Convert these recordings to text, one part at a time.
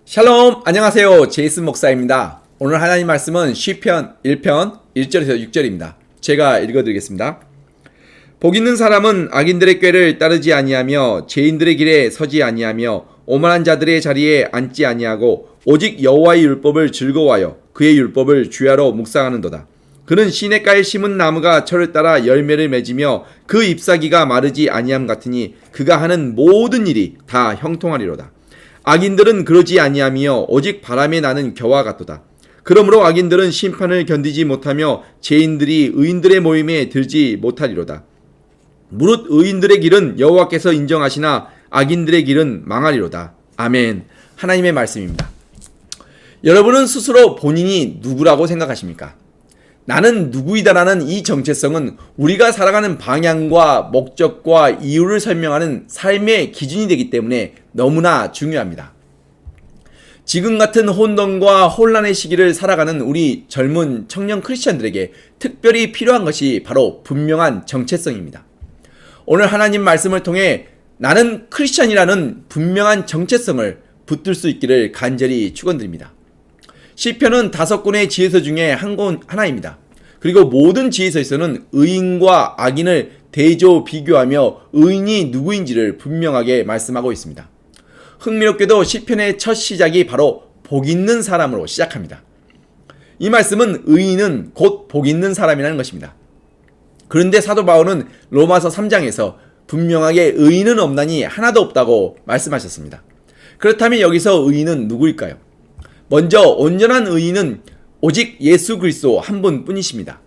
샬롬, 안녕하세요. 제이슨 목사입니다. 오늘 하나님 말씀은 시편 1편 1절에서 6절입니다. 제가 읽어드리겠습니다. 복 있는 사람은 악인들의 꾀를 따르지 아니하며 죄인들의 길에 서지 아니하며 오만한 자들의 자리에 앉지 아니하고 오직 여호와의 율법을 즐거워하여 그의 율법을 주야로 묵상하는도다. 그는 시냇가에 심은 나무가 철을 따라 열매를 맺으며 그 잎사귀가 마르지 아니함 같으니 그가 하는 모든 일이 다 형통하리로다. 악인들은 그러지 아니하며 오직 바람에 나는 겨와 같도다. 그러므로 악인들은 심판을 견디지 못하며 죄인들이 의인들의 모임에 들지 못하리로다. 무릇 의인들의 길은 여호와께서 인정하시나 악인들의 길은 망하리로다. 아멘. 하나님의 말씀입니다. 여러분은 스스로 본인이 누구라고 생각하십니까? 나는 누구이다라는 이 정체성은 우리가 살아가는 방향과 목적과 이유를 설명하는 삶의 기준이 되기 때문에 너무나 중요합니다. 지금 같은 혼돈과 혼란의 시기를 살아가는 우리 젊은 청년 크리스천들에게 특별히 필요한 것이 바로 분명한 정체성입니다. 오늘 하나님 말씀을 통해 나는 크리스천이라는 분명한 정체성을 붙들 수 있기를 간절히 축원드립니다. 시편은 5권의 지혜서 중에 하나입니다. 그리고 모든 지혜서에서는 의인과 악인을 대조 비교하며 의인이 누구인지를 분명하게 말씀하고 있습니다. 흥미롭게도 시편의 첫 시작이 바로 복 있는 사람으로 시작합니다. 이 말씀은 의인은 곧 복 있는 사람이라는 것입니다. 그런데 사도 바울은 로마서 3장에서 분명하게 의인은 없나니 하나도 없다고 말씀하셨습니다. 그렇다면 여기서 의인은 누구일까요? 먼저 온전한 의인은 오직 예수 그리스도 한 분뿐이십니다.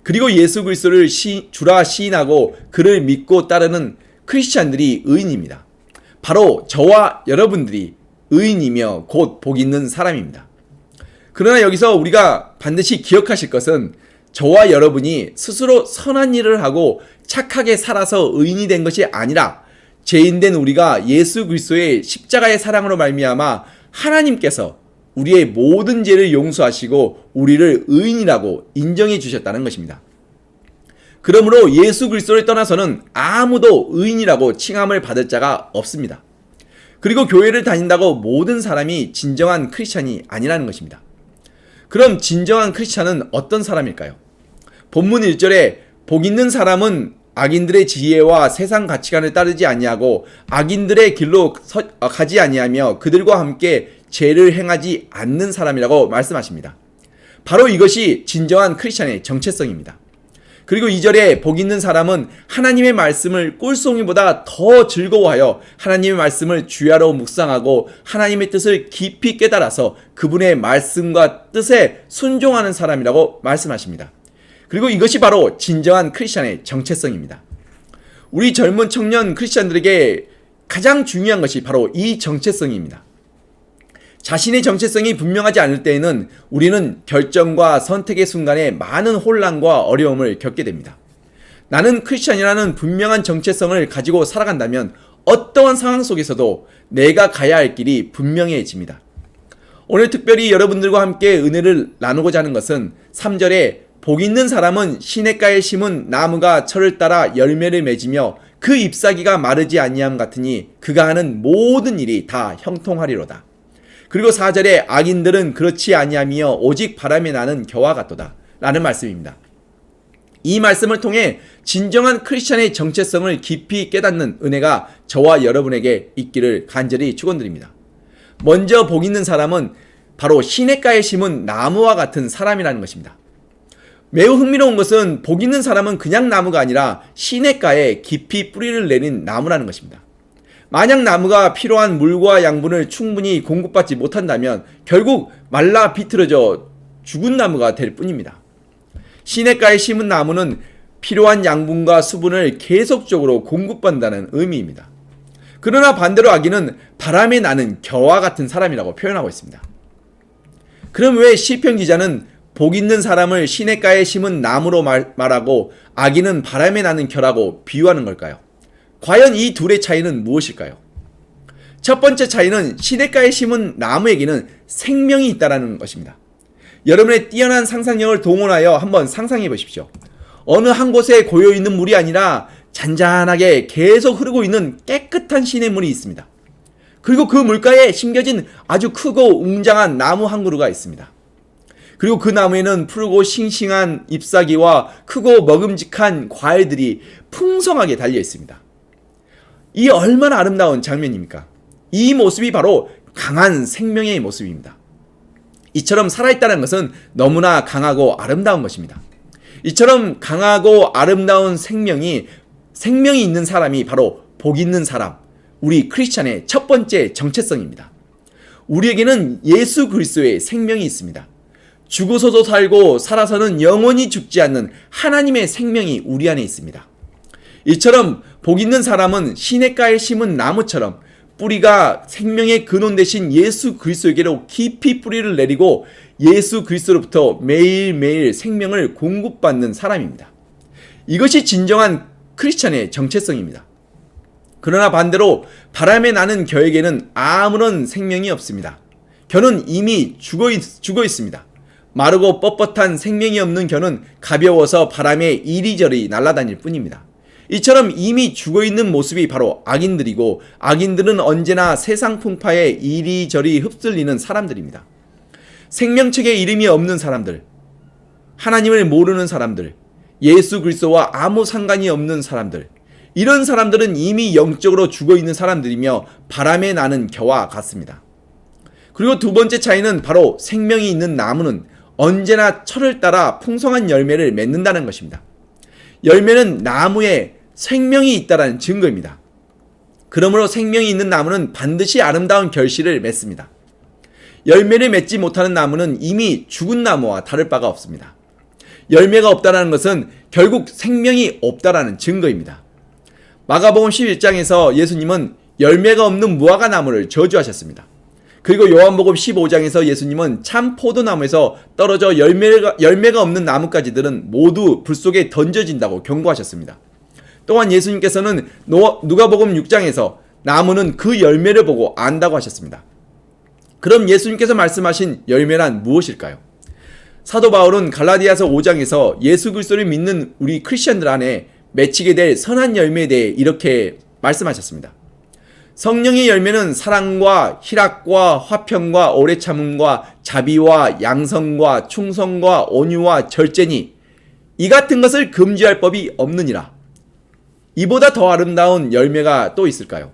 그리고 예수 그리스도를 주라 시인하고 그를 믿고 따르는 크리스찬들이 의인입니다. 바로 저와 여러분들이 의인이며 곧 복 있는 사람입니다. 그러나 여기서 우리가 반드시 기억하실 것은 저와 여러분이 스스로 선한 일을 하고 착하게 살아서 의인이 된 것이 아니라 죄인된 우리가 예수 그리스도의 십자가의 사랑으로 말미암아 하나님께서 우리의 모든 죄를 용서하시고 우리를 의인이라고 인정해 주셨다는 것입니다. 그러므로 예수 그리스도를 떠나서는 아무도 의인이라고 칭함을 받을 자가 없습니다. 그리고 교회를 다닌다고 모든 사람이 진정한 크리스찬이 아니라는 것입니다. 그럼 진정한 크리스찬은 어떤 사람일까요? 본문 1절에 복 있는 사람은 악인들의 지혜와 세상 가치관을 따르지 아니하고 악인들의 길로 가지 아니하며 그들과 함께 죄를 행하지 않는 사람이라고 말씀하십니다. 바로 이것이 진정한 크리스찬의 정체성입니다. 그리고 2절에 복 있는 사람은 하나님의 말씀을 꿀송이보다 더 즐거워하여 하나님의 말씀을 주야로 묵상하고 하나님의 뜻을 깊이 깨달아서 그분의 말씀과 뜻에 순종하는 사람이라고 말씀하십니다. 그리고 이것이 바로 진정한 크리스찬의 정체성입니다. 우리 젊은 청년 크리스찬들에게 가장 중요한 것이 바로 이 정체성입니다. 자신의 정체성이 분명하지 않을 때에는 우리는 결정과 선택의 순간에 많은 혼란과 어려움을 겪게 됩니다. 나는 크리스찬이라는 분명한 정체성을 가지고 살아간다면 어떠한 상황 속에서도 내가 가야 할 길이 분명해집니다. 오늘 특별히 여러분들과 함께 은혜를 나누고자 하는 것은 3절에 복 있는 사람은 시냇가에 심은 나무가 철을 따라 열매를 맺으며 그 잎사귀가 마르지 아니함 같으니 그가 하는 모든 일이 다 형통하리로다. 그리고 4절에 악인들은 그렇지 아니하며 오직 바람에 나는 겨와 같도다 라는 말씀입니다. 이 말씀을 통해 진정한 크리스찬의 정체성을 깊이 깨닫는 은혜가 저와 여러분에게 있기를 간절히 축원드립니다. 먼저 복 있는 사람은 바로 시냇가에 심은 나무와 같은 사람이라는 것입니다. 매우 흥미로운 것은 복 있는 사람은 그냥 나무가 아니라 시냇가에 깊이 뿌리를 내린 나무라는 것입니다. 만약 나무가 필요한 물과 양분을 충분히 공급받지 못한다면 결국 말라 비틀어져 죽은 나무가 될 뿐입니다. 시냇가에 심은 나무는 필요한 양분과 수분을 계속적으로 공급받는다는 의미입니다. 그러나 반대로 악인은 바람에 나는 겨와 같은 사람이라고 표현하고 있습니다. 그럼 왜 시편 기자는 복 있는 사람을 시냇가에 심은 나무로 말하고 악인은 바람에 나는 겨라고 비유하는 걸까요? 과연 이 둘의 차이는 무엇일까요? 첫 번째 차이는 시냇가에 심은 나무에게는 생명이 있다는 것입니다. 여러분의 뛰어난 상상력을 동원하여 한번 상상해 보십시오. 어느 한 곳에 고여있는 물이 아니라 잔잔하게 계속 흐르고 있는 깨끗한 시냇물이 있습니다. 그리고 그 물가에 심겨진 아주 크고 웅장한 나무 한 그루가 있습니다. 그리고 그 나무에는 푸르고 싱싱한 잎사귀와 크고 먹음직한 과일들이 풍성하게 달려 있습니다. 이 얼마나 아름다운 장면입니까? 이 모습이 바로 강한 생명의 모습입니다. 이처럼 살아있다는 것은 너무나 강하고 아름다운 것입니다. 이처럼 강하고 아름다운 생명이 있는 사람이 바로 복 있는 사람, 우리 크리스찬의 첫 번째 정체성입니다. 우리에게는 예수 그리스도의 생명이 있습니다. 죽어서도 살고 살아서는 영원히 죽지 않는 하나님의 생명이 우리 안에 있습니다. 이처럼 복 있는 사람은 시냇가에 심은 나무처럼 뿌리가 생명의 근원 되신 예수 그리스도에게로 깊이 뿌리를 내리고 예수 그리스도로부터 매일매일 생명을 공급받는 사람입니다. 이것이 진정한 크리스찬의 정체성입니다. 그러나 반대로 바람에 나는 겨에게는 아무런 생명이 없습니다. 겨는 이미 죽어 있습니다. 마르고 뻣뻣한 생명이 없는 겨는 가벼워서 바람에 이리저리 날아다닐 뿐입니다. 이처럼 이미 죽어있는 모습이 바로 악인들이고 악인들은 언제나 세상 풍파에 이리저리 휩쓸리는 사람들입니다. 생명책에 이름이 없는 사람들, 하나님을 모르는 사람들, 예수 그리스도와 아무 상관이 없는 사람들, 이런 사람들은 이미 영적으로 죽어있는 사람들이며 바람에 나는 겨와 같습니다. 그리고 두 번째 차이는 바로 생명이 있는 나무는 언제나 철을 따라 풍성한 열매를 맺는다는 것입니다. 열매는 나무에 생명이 있다는 증거입니다. 그러므로 생명이 있는 나무는 반드시 아름다운 결실을 맺습니다. 열매를 맺지 못하는 나무는 이미 죽은 나무와 다를 바가 없습니다. 열매가 없다는 것은 결국 생명이 없다는 증거입니다. 마가복음 11장에서 예수님은 열매가 없는 무화과 나무를 저주하셨습니다. 그리고 요한복음 15장에서 예수님은 참 포도나무에서 떨어져 열매가 없는 나뭇가지들은 모두 불 속에 던져진다고 경고하셨습니다. 또한 예수님께서는 누가복음 6장에서 나무는 그 열매를 보고 안다고 하셨습니다. 그럼 예수님께서 말씀하신 열매란 무엇일까요? 사도 바울은 갈라디아서 5장에서 예수 그리스도를 믿는 우리 크리스천들 안에 맺히게 될 선한 열매에 대해 이렇게 말씀하셨습니다. 성령의 열매는 사랑과 희락과 화평과 오래 참음과 자비와 양성과 충성과 온유와 절제니 이 같은 것을 금지할 법이 없느니라. 이보다 더 아름다운 열매가 또 있을까요?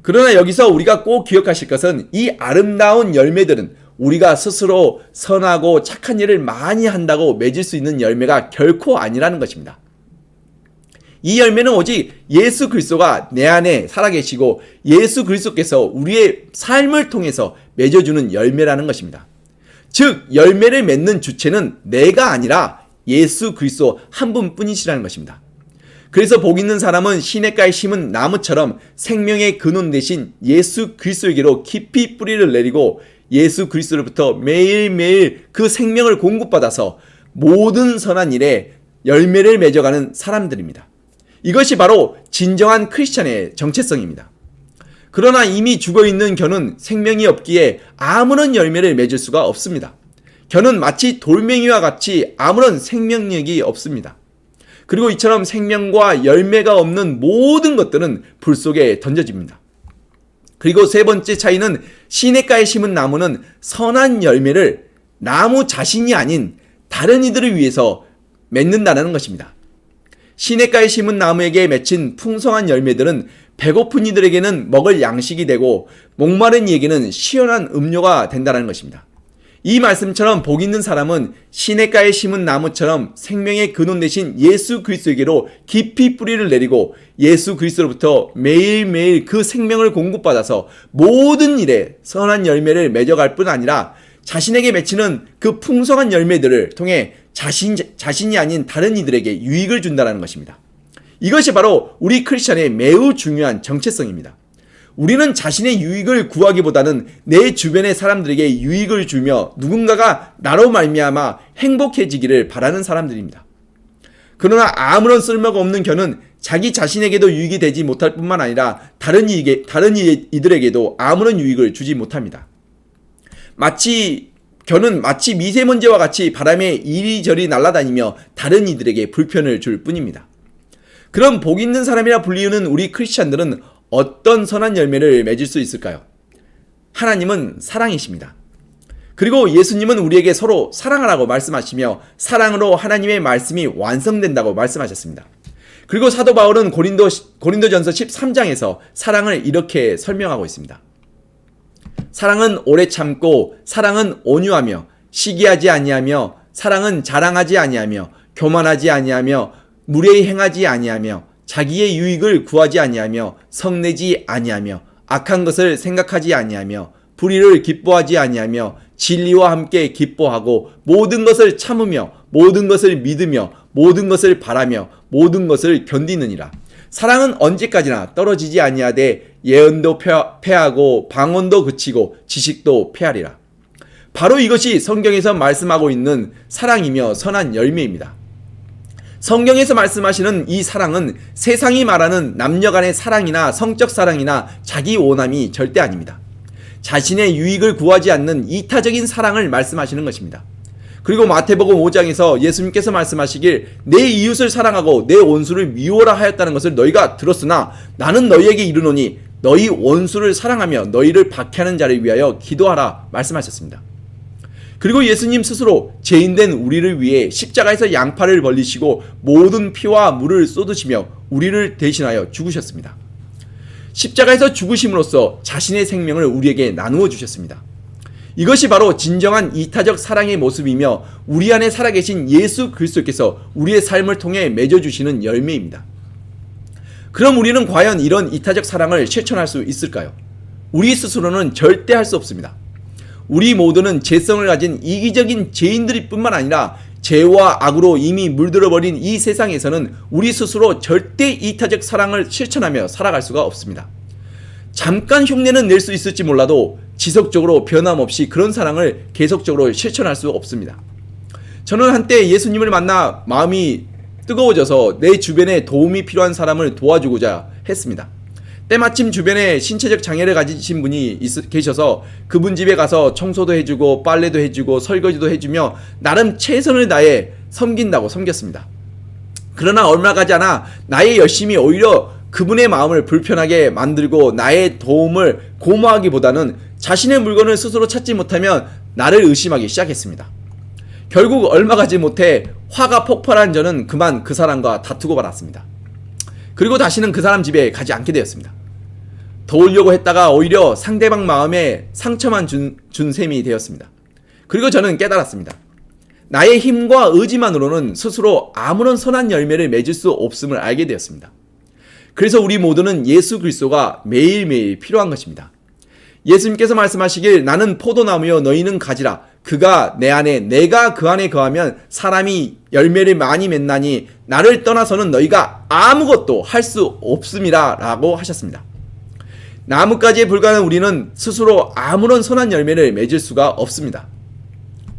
그러나 여기서 우리가 꼭 기억하실 것은 이 아름다운 열매들은 우리가 스스로 선하고 착한 일을 많이 한다고 맺을 수 있는 열매가 결코 아니라는 것입니다. 이 열매는 오직 예수 그리스도가 내 안에 살아계시고 예수 그리스도께서 우리의 삶을 통해서 맺어주는 열매라는 것입니다. 즉 열매를 맺는 주체는 내가 아니라 예수 그리스도 한 분뿐이시라는 것입니다. 그래서 복 있는 사람은 시냇가에 심은 나무처럼 생명의 근원 되신 예수 그리스도에게로 깊이 뿌리를 내리고 예수 그리스도로부터 매일매일 그 생명을 공급받아서 모든 선한 일에 열매를 맺어가는 사람들입니다. 이것이 바로 진정한 크리스찬의 정체성입니다. 그러나 이미 죽어있는 겨는 생명이 없기에 아무런 열매를 맺을 수가 없습니다. 겨는 마치 돌멩이와 같이 아무런 생명력이 없습니다. 그리고 이처럼 생명과 열매가 없는 모든 것들은 불 속에 던져집니다. 그리고 세 번째 차이는 시냇가에 심은 나무는 선한 열매를 나무 자신이 아닌 다른 이들을 위해서 맺는다는 것입니다. 시냇가에 심은 나무에게 맺힌 풍성한 열매들은 배고픈 이들에게는 먹을 양식이 되고 목마른 이에게는 시원한 음료가 된다는 것입니다. 이 말씀처럼 복 있는 사람은 시냇가에 심은 나무처럼 생명의 근원 되신 예수 그리스도에게로 깊이 뿌리를 내리고 예수 그리스도로부터 매일매일 그 생명을 공급받아서 모든 일에 선한 열매를 맺어갈 뿐 아니라 자신에게 맺히는 그 풍성한 열매들을 통해 자신이 아닌 다른 이들에게 유익을 준다는 것입니다. 이것이 바로 우리 크리스천의 매우 중요한 정체성입니다. 우리는 자신의 유익을 구하기보다는 내 주변의 사람들에게 유익을 주며 누군가가 나로 말미암아 행복해지기를 바라는 사람들입니다. 그러나 아무런 쓸모가 없는 겨는 자기 자신에게도 유익이 되지 못할 뿐만 아니라 다른 이들에게도 아무런 유익을 주지 못합니다. 겨는 마치 미세먼지와 같이 바람에 이리저리 날아다니며 다른 이들에게 불편을 줄 뿐입니다. 그럼 복 있는 사람이라 불리우는 우리 크리스찬들은 어떤 선한 열매를 맺을 수 있을까요? 하나님은 사랑이십니다. 그리고 예수님은 우리에게 서로 사랑하라고 말씀하시며 사랑으로 하나님의 말씀이 완성된다고 말씀하셨습니다. 그리고 사도 바울은 고린도전서 13장에서 사랑을 이렇게 설명하고 있습니다. 사랑은 오래 참고 사랑은 온유하며 시기하지 아니하며 사랑은 자랑하지 아니하며 교만하지 아니하며 무례히 행하지 아니하며 자기의 유익을 구하지 아니하며 성내지 아니하며 악한 것을 생각하지 아니하며 불의를 기뻐하지 아니하며 진리와 함께 기뻐하고 모든 것을 참으며 모든 것을 믿으며 모든 것을 바라며 모든 것을 견디느니라. 사랑은 언제까지나 떨어지지 아니하되 예언도 패하고 방언도 그치고 지식도 패하리라. 바로 이것이 성경에서 말씀하고 있는 사랑이며 선한 열매입니다. 성경에서 말씀하시는 이 사랑은 세상이 말하는 남녀 간의 사랑이나 성적 사랑이나 자기 원함이 절대 아닙니다. 자신의 유익을 구하지 않는 이타적인 사랑을 말씀하시는 것입니다. 그리고 마태복음 5장에서 예수님께서 말씀하시길 내 이웃을 사랑하고 내 원수를 미워라 하였다는 것을 너희가 들었으나 나는 너희에게 이르노니 너희 원수를 사랑하며 너희를 박해하는 자를 위하여 기도하라 말씀하셨습니다. 그리고 예수님 스스로 죄인된 우리를 위해 십자가에서 양팔을 벌리시고 모든 피와 물을 쏟으시며 우리를 대신하여 죽으셨습니다. 십자가에서 죽으심으로써 자신의 생명을 우리에게 나누어 주셨습니다. 이것이 바로 진정한 이타적 사랑의 모습이며 우리 안에 살아계신 예수 그리스도께서 우리의 삶을 통해 맺어주시는 열매입니다. 그럼 우리는 과연 이런 이타적 사랑을 실천할 수 있을까요? 우리 스스로는 절대 할 수 없습니다. 우리 모두는 죄성을 가진 이기적인 죄인들일 뿐만 아니라 죄와 악으로 이미 물들어버린 이 세상에서는 우리 스스로 절대 이타적 사랑을 실천하며 살아갈 수가 없습니다. 잠깐 흉내는 낼 수 있을지 몰라도 지속적으로 변함없이 그런 사랑을 계속적으로 실천할 수 없습니다. 저는 한때 예수님을 만나 마음이 뜨거워져서 내 주변에 도움이 필요한 사람을 도와주고자 했습니다. 때마침 주변에 신체적 장애를 가지신 분이 계셔서 그분 집에 가서 청소도 해주고 빨래도 해주고 설거지도 해주며 나름 최선을 다해 섬긴다고 섬겼습니다. 그러나 얼마 가지 않아 나의 열심이 오히려 그분의 마음을 불편하게 만들고 나의 도움을 고마워하기보다는 자신의 물건을 스스로 찾지 못하면 나를 의심하기 시작했습니다. 결국 얼마 가지 못해 화가 폭발한 저는 그만 그 사람과 다투고 말았습니다. 그리고 다시는 그 사람 집에 가지 않게 되었습니다. 도우려고 했다가 오히려 상대방 마음에 상처만 준 셈이 되었습니다. 그리고 저는 깨달았습니다. 나의 힘과 의지만으로는 스스로 아무런 선한 열매를 맺을 수 없음을 알게 되었습니다. 그래서 우리 모두는 예수 그리스도가 매일매일 필요한 것입니다. 예수님께서 말씀하시길 나는 포도나무여 너희는 가지라. 그가 내 안에 내가 그 안에 거하면 사람이 열매를 많이 맺나니 나를 떠나서는 너희가 아무것도 할 수 없음이라 라고 하셨습니다. 나뭇가지에 불과한 우리는 스스로 아무런 선한 열매를 맺을 수가 없습니다.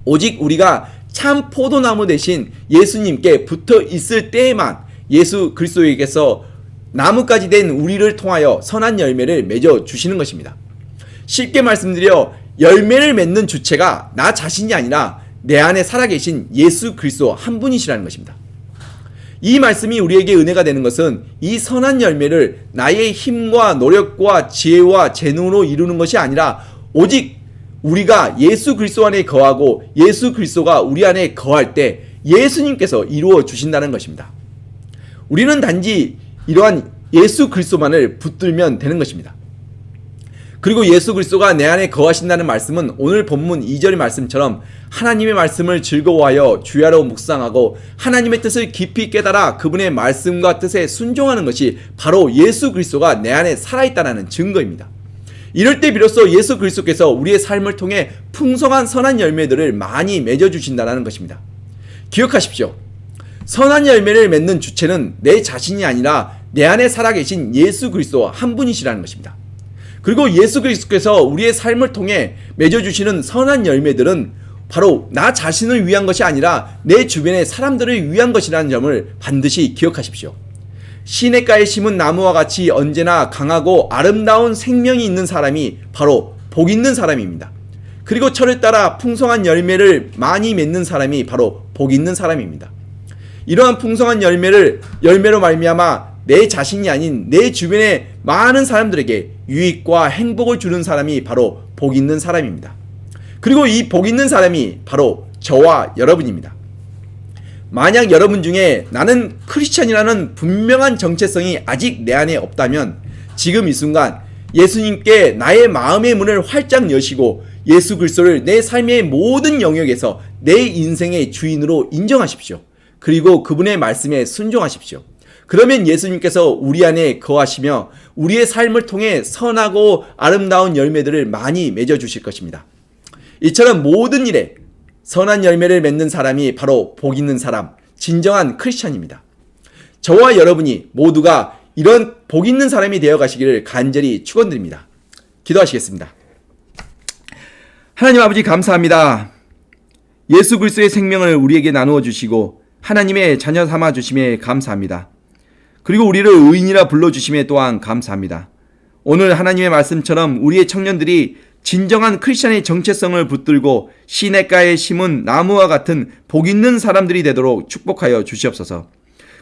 오직 우리가 참 포도나무 대신 예수님께 붙어 있을 때에만 예수 그리스도에게서 나뭇가지 된 우리를 통하여 선한 열매를 맺어 주시는 것입니다. 쉽게 말씀드려 열매를 맺는 주체가 나 자신이 아니라 내 안에 살아계신 예수 그리스도 한 분이시라는 것입니다. 이 말씀이 우리에게 은혜가 되는 것은 이 선한 열매를 나의 힘과 노력과 지혜와 재능으로 이루는 것이 아니라 오직 우리가 예수 그리스도 안에 거하고 예수 그리스도가 우리 안에 거할 때 예수님께서 이루어 주신다는 것입니다. 우리는 단지 이러한 예수 그리스도만을 붙들면 되는 것입니다. 그리고 예수 그리스도가 내 안에 거하신다는 말씀은 오늘 본문 2절의 말씀처럼 하나님의 말씀을 즐거워하여 주야로 묵상하고 하나님의 뜻을 깊이 깨달아 그분의 말씀과 뜻에 순종하는 것이 바로 예수 그리스도가 내 안에 살아있다는 증거입니다. 이럴 때 비로소 예수 그리스도께서 우리의 삶을 통해 풍성한 선한 열매들을 많이 맺어주신다는 것입니다. 기억하십시오. 선한 열매를 맺는 주체는 내 자신이 아니라 내 안에 살아계신 예수 그리스도 한 분이시라는 것입니다. 그리고 예수 그리스도께서 우리의 삶을 통해 맺어주시는 선한 열매들은 바로 나 자신을 위한 것이 아니라 내 주변의 사람들을 위한 것이라는 점을 반드시 기억하십시오. 시냇가에 심은 나무와 같이 언제나 강하고 아름다운 생명이 있는 사람이 바로 복 있는 사람입니다. 그리고 철을 따라 풍성한 열매를 많이 맺는 사람이 바로 복 있는 사람입니다. 이러한 풍성한 열매로 말미암아 내 자신이 아닌 내 주변의 많은 사람들에게 유익과 행복을 주는 사람이 바로 복 있는 사람입니다. 그리고 이 복 있는 사람이 바로 저와 여러분입니다. 만약 여러분 중에 나는 크리스찬이라는 분명한 정체성이 아직 내 안에 없다면 지금 이 순간 예수님께 나의 마음의 문을 활짝 여시고 예수 그리스도를 내 삶의 모든 영역에서 내 인생의 주인으로 인정하십시오. 그리고 그분의 말씀에 순종하십시오. 그러면 예수님께서 우리 안에 거하시며 우리의 삶을 통해 선하고 아름다운 열매들을 많이 맺어주실 것입니다. 이처럼 모든 일에 선한 열매를 맺는 사람이 바로 복 있는 사람, 진정한 크리스찬입니다. 저와 여러분이 모두가 이런 복 있는 사람이 되어 가시기를 간절히 축원드립니다. 기도하시겠습니다. 하나님 아버지 감사합니다. 예수 그리스도의 생명을 우리에게 나누어 주시고 하나님의 자녀 삼아 주심에 감사합니다. 그리고 우리를 의인이라 불러주심에 또한 감사합니다. 오늘 하나님의 말씀처럼 우리의 청년들이 진정한 크리스찬의 정체성을 붙들고 시냇가에 심은 나무와 같은 복 있는 사람들이 되도록 축복하여 주시옵소서.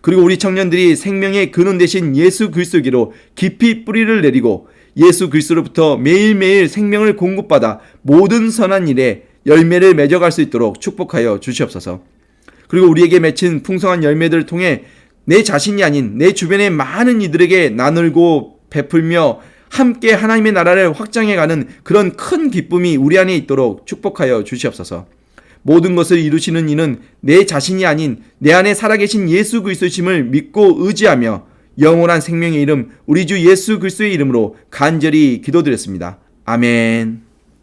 그리고 우리 청년들이 생명의 근원 되신 예수 그리스도께로 깊이 뿌리를 내리고 예수 그리스도로부터 매일매일 생명을 공급받아 모든 선한 일에 열매를 맺어갈 수 있도록 축복하여 주시옵소서. 그리고 우리에게 맺힌 풍성한 열매들을 통해 내 자신이 아닌 내 주변의 많은 이들에게 나누고 베풀며 함께 하나님의 나라를 확장해가는 그런 큰 기쁨이 우리 안에 있도록 축복하여 주시옵소서. 모든 것을 이루시는 이는 내 자신이 아닌 내 안에 살아계신 예수 그리스도심을 믿고 의지하며 영원한 생명의 이름 우리 주 예수 그리스도의 이름으로 간절히 기도드렸습니다. 아멘.